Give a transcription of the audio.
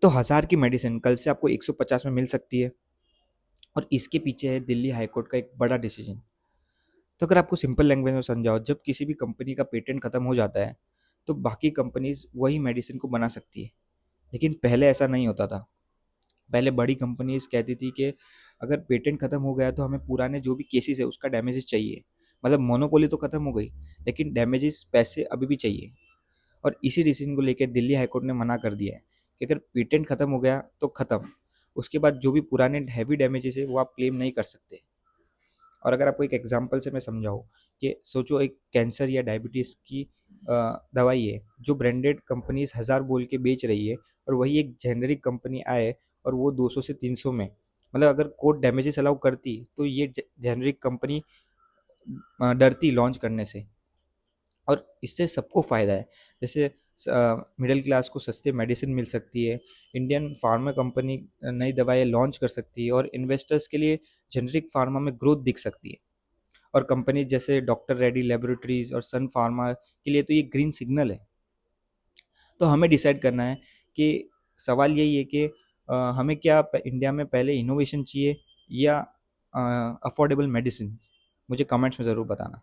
तो 1000 की मेडिसिन कल से आपको 150 में मिल सकती है, और इसके पीछे है दिल्ली हाई कोर्ट का एक बड़ा डिसीजन। तो अगर आपको सिंपल लैंग्वेज में समझाओ, जब किसी भी कंपनी का पेटेंट खत्म हो जाता है तो बाकी कंपनीज वही मेडिसिन को बना सकती है। लेकिन पहले ऐसा नहीं होता था। पहले बड़ी कंपनीज कहती थी कि अगर पेटेंट खत्म हो गया तो हमें पुराने जो भी केसेस है उसका डैमेजेस चाहिए। मतलब मोनोपोली तो खत्म हो गई, लेकिन डैमेजेस पैसे अभी भी चाहिए। और इसी डिसीजन को लेकर दिल्ली हाईकोर्ट ने मना कर दिया है कि अगर पेटेंट खत्म हो गया तो खत्म, उसके बाद जो भी पुराने हैवी डैमेजेस है वो आप क्लेम नहीं कर सकते। और अगर आपको एक एग्जांपल से मैं समझाऊँ कि सोचो एक कैंसर या डायबिटीज़ की दवाई है जो ब्रांडेड कंपनीज 1000 बोल के बेच रही है, और वही एक जेनेरिक कंपनी आए और वो 200 से 300 में, मतलब अगर कोर्ट डैमेजेस अलाउ करती तो ये जेनेरिक कंपनी डरती लॉन्च करने से। और इससे सबको फ़ायदा है। जैसे मिडिल क्लास को सस्ते मेडिसिन मिल सकती है, इंडियन फार्मा कंपनी नई दवाएं लॉन्च कर सकती है, और इन्वेस्टर्स के लिए जेनेरिक फार्मा में ग्रोथ दिख सकती है। और कंपनी जैसे डॉक्टर रेड्डी लेबोरेटरीज और सन फार्मा के लिए तो ये ग्रीन सिग्नल है। तो हमें डिसाइड करना है कि सवाल यही है कि हमें क्या इंडिया में पहले इनोवेशन चाहिए या अफोर्डेबल मेडिसिन। मुझे कमेंट्स में ज़रूर बताना।